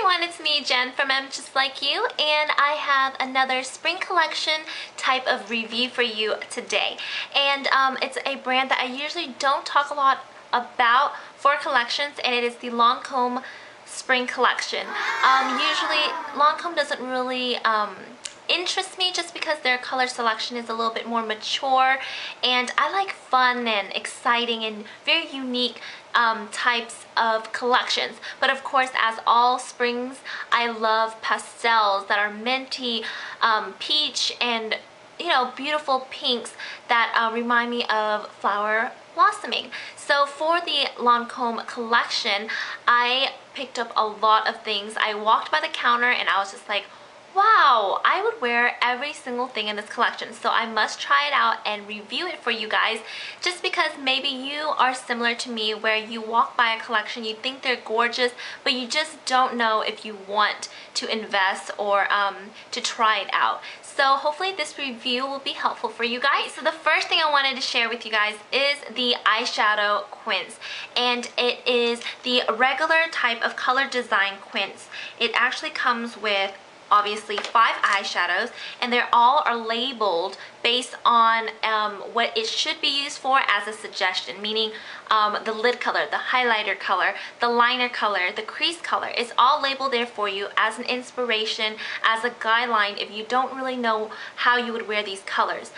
everyone, it's me, Jen from I'm Just Like You, and I have another spring collection type of review for you today. And it's a brand that I usually don't talk a lot about for collections, and it is the Lancome spring collection. Usually Lancome doesn't really interest me just because their color selection is a little bit more mature, and I like fun and exciting and very unique types of collections. But of course, as all springs, I love pastels that are minty, peach, and beautiful pinks that remind me of flower blossoming. So for the Lancome collection, I picked up a lot of things. I walked by the counter and I was just like, wow, I would wear every single thing in this collection. So I must try it out and review it for you guys, just because maybe you are similar to me where you walk by a collection, you think they're gorgeous, but you just don't know if you want to invest or to try it out. So hopefully this review will be helpful for you guys. So the first thing I wanted to share with you guys is the Eyeshadow Quince, and it is the regular type of color Design Quince. It actually comes with obviously 5 eyeshadows, and they all are labeled based on what it should be used for as a suggestion, meaning the lid color, the highlighter color, the liner color, the crease color. It's all labeled there for you as an inspiration, as a guideline if you don't really know how you would wear these colors.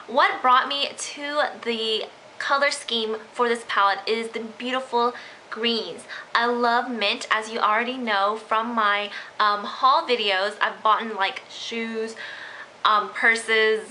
What brought me to the color scheme for this palette is the beautiful greens. I love mint, as you already know from my haul videos. I've bought like shoes, purses,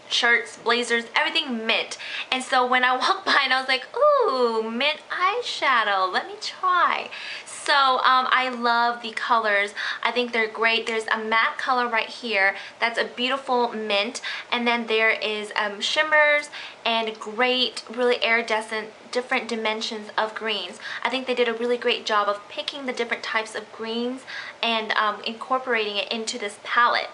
shirts, blazers, everything mint. And so when I walked by and I was like, ooh, mint eyeshadow, let me try. So I love the colors. I think they're great. There's a matte color right here that's a beautiful mint, and then there is shimmers and great, really iridescent, different dimensions of greens. I think they did a really great job of picking the different types of greens and incorporating it into this palette.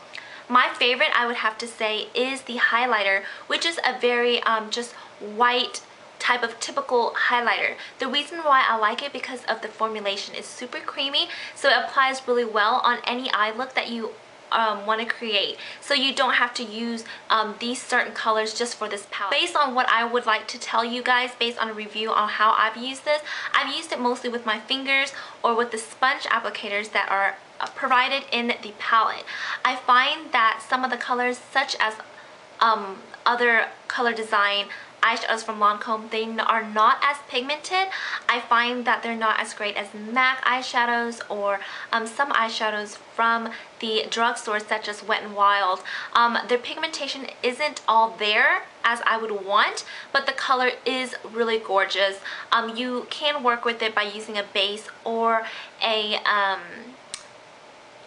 My favorite, I would have to say, is the highlighter, which is a very just white type of typical highlighter. The reason why I like it because of the formulation. It's super creamy, so it applies really well on any eye look that you want to create. So you don't have to use these certain colors just for this palette. Based on what I would like to tell you guys, based on a review on how I've used this, I've used it mostly with my fingers or with the sponge applicators that are provided in the palette. I find that some of the colors, such as other color design eyeshadows from Lancome, they are not as pigmented. I find that they're not as great as MAC eyeshadows or some eyeshadows from the drugstore, such as Wet n Wild. Their pigmentation isn't all there as I would want, but the color is really gorgeous. You can work with it by using a base or a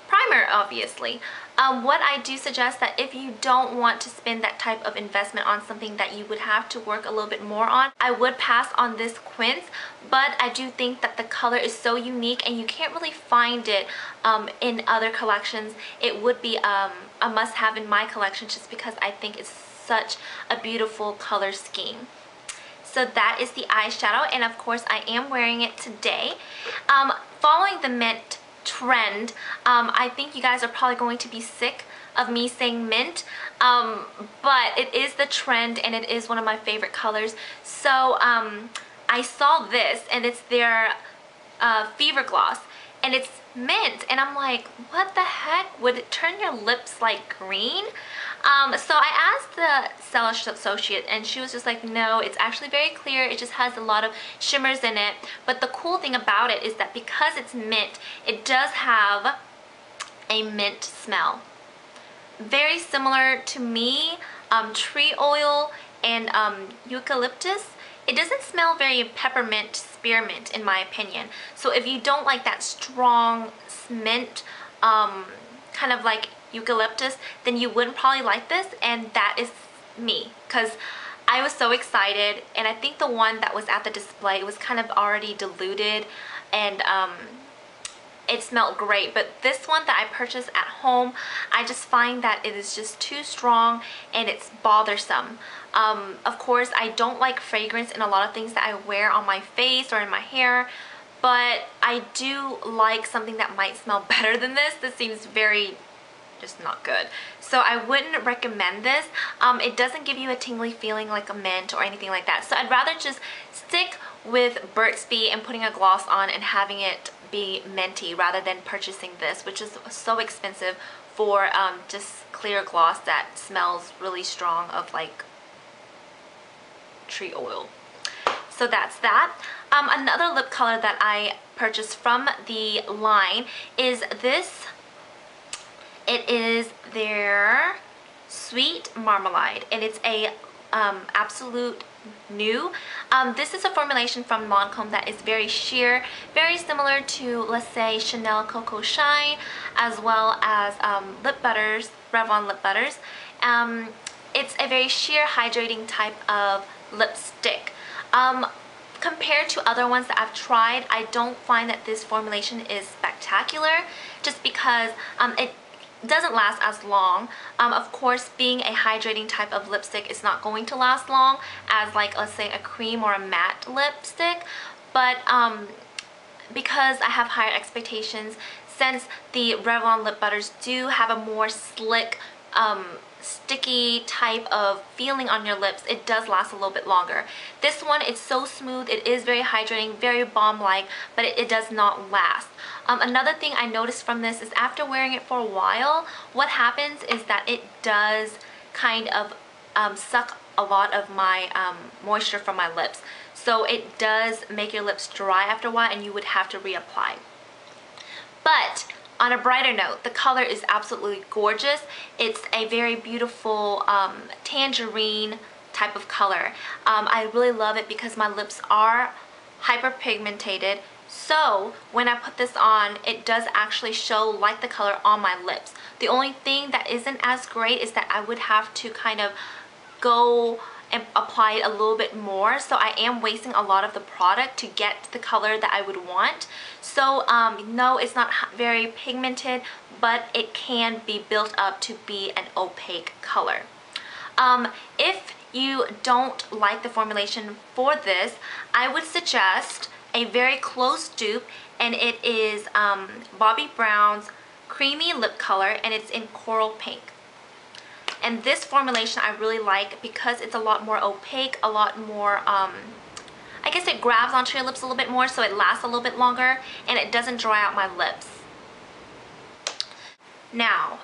primer, obviously. What I do suggest that if you don't want to spend that type of investment on something that you would have to work a little bit more on, I would pass on this Quince, but I do think that the color is so unique and you can't really find it in other collections. It would be a must-have in my collection just because I think it's such a beautiful color scheme. So that is the eyeshadow, and of course I am wearing it today. Following the mint trend, I think you guys are probably going to be sick of me saying mint, but it is the trend and it is one of my favorite colors. So I saw this, and it's their Fever Gloss, and it's mint, and I'm like, what the heck, would it turn your lips like green? So I asked the sales associate, and she was just like, no, it's actually very clear, it just has a lot of shimmers in it. But the cool thing about it is that because it's mint, it does have a mint smell, very similar to me, tree oil and eucalyptus. It doesn't smell very peppermint, spearmint in my opinion. So if you don't like that strong mint, kind of like eucalyptus, then you wouldn't probably like this, and that is me, because I was so excited, and I think the one that was at the display was kind of already diluted, and it smelled great. But this one that I purchased at home, I just find that it is just too strong and it's bothersome. Of course, I don't like fragrance in a lot of things that I wear on my face or in my hair, but I do like something that might smell better than this. This seems very just not good. So I wouldn't recommend this. It doesn't give you a tingly feeling like a mint or anything like that. So I'd rather just stick with Burt's Bees and putting a gloss on and having it be minty rather than purchasing this, which is so expensive for just clear gloss that smells really strong of like tree oil. So that's that. Another lip color that I purchased from the line is this. It is their Sweet Marmalade, and it's a absolute new. This is a formulation from Lancome that is very sheer, very similar to, let's say, Chanel Cocoa Shine, as well as lip butters, Revlon lip butters. It's a very sheer, hydrating type of lipstick. Compared to other ones that I've tried, I don't find that this formulation is spectacular, just because it doesn't last as long. Of course, being a hydrating type of lipstick, it's not going to last long as, like, let's say a cream or a matte lipstick, but because I have higher expectations, since the Revlon lip butters do have a more slick, sticky type of feeling on your lips, it does last a little bit longer. This one, it's so smooth, it is very hydrating, very balm-like, but it does not last. Another thing I noticed from this is after wearing it for a while, what happens is that it does kind of suck a lot of my moisture from my lips. So it does make your lips dry after a while, and you would have to reapply. But on a brighter note, the color is absolutely gorgeous. It's a very beautiful tangerine type of color. I really love it because my lips are hyperpigmented. So when I put this on, it does actually show like the color on my lips. The only thing that isn't as great is that I would have to kind of go and apply it a little bit more, so I am wasting a lot of the product to get the color that I would want. So no, it's not very pigmented, but it can be built up to be an opaque color. If you don't like the formulation for this, I would suggest a very close dupe, and it is Bobbi Brown's Creamy Lip Color, and it's in Coral Pink. And this formulation I really like because it's a lot more opaque, a lot more, I guess it grabs onto your lips a little bit more, so it lasts a little bit longer, and it doesn't dry out my lips. Now,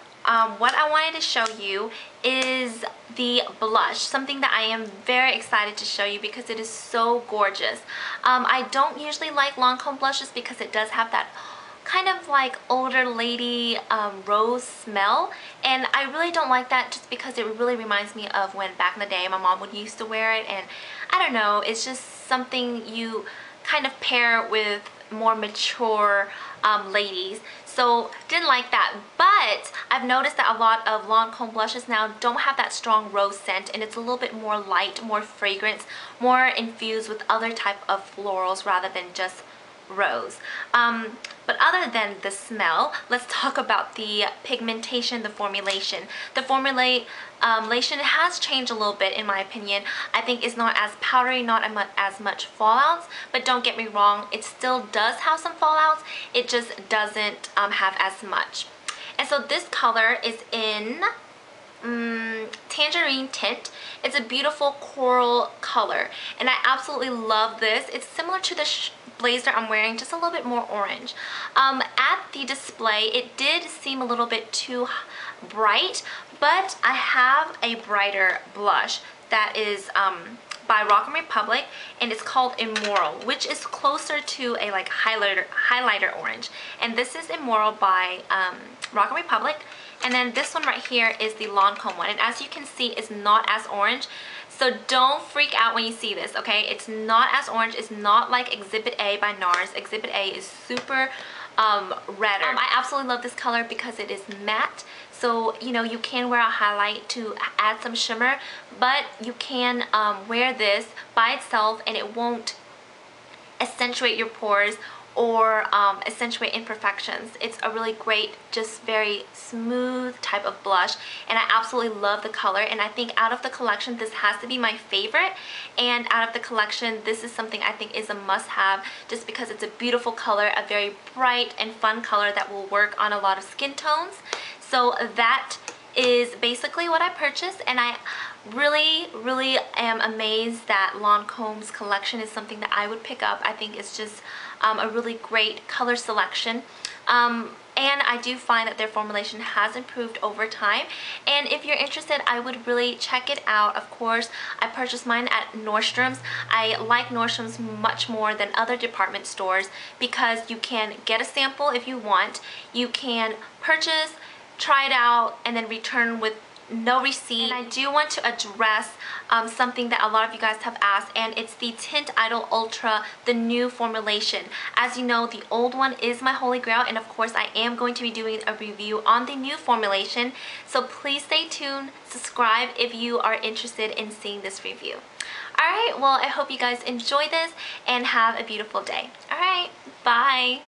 what I wanted to show you is the blush, something that I am very excited to show you because it is so gorgeous. I don't usually like Lancome blushes because it does have that kind of like older lady rose smell, and I really don't like that just because it really reminds me of when back in the day my mom would used to wear it, and I don't know, it's just something you kind of pair with more mature ladies. So didn't like that, but I've noticed that a lot of Lancome blushes now don't have that strong rose scent, and it's a little bit more light, more fragrance, more infused with other type of florals rather than just rose. But other than the smell, let's talk about the pigmentation, the formulation. The formulation has changed a little bit in my opinion. I think it's not as powdery, not as much fallouts, but don't get me wrong, it still does have some fallouts, it just doesn't have as much. And so this color is in Tangerine Tint. It's a beautiful coral color, and I absolutely love this. It's similar to the blazer I'm wearing, just a little bit more orange. At the display, it did seem a little bit too bright, but I have a brighter blush that is by Rock & Republic, and it's called Immoral, which is closer to a like highlighter orange. And this is Immoral by Rock & Republic. And then this one right here is the Lancome one, and as you can see, it's not as orange. So don't freak out when you see this, okay? It's not as orange. It's not like Exhibit A by NARS. Exhibit A is super redder. I absolutely love this color because it is matte. So, you know, you can wear a highlight to add some shimmer, but you can wear this by itself and it won't accentuate your pores or accentuate imperfections. It's a really great, just very smooth type of blush, and I absolutely love the color, and I think out of the collection this has to be my favorite, and out of the collection this is something I think is a must-have just because it's a beautiful color, a very bright and fun color that will work on a lot of skin tones. So that is basically what I purchased, and I really am amazed that Lancome's collection is something that I would pick up. I think it's just a really great color selection. And I do find that their formulation has improved over time, and if you're interested I would really check it out. Of course, I purchased mine at Nordstrom's. I like Nordstrom's much more than other department stores because you can get a sample if you want, you can purchase, try it out, and then return with no receipt. And I do want to address something that a lot of you guys have asked, and it's the Tint Idole Ultra, the new formulation. As you know, the old one is my holy grail, and of course I am going to be doing a review on the new formulation, so please stay tuned, subscribe if you are interested in seeing this review. Alright, well I hope you guys enjoy this and have a beautiful day. Alright, bye!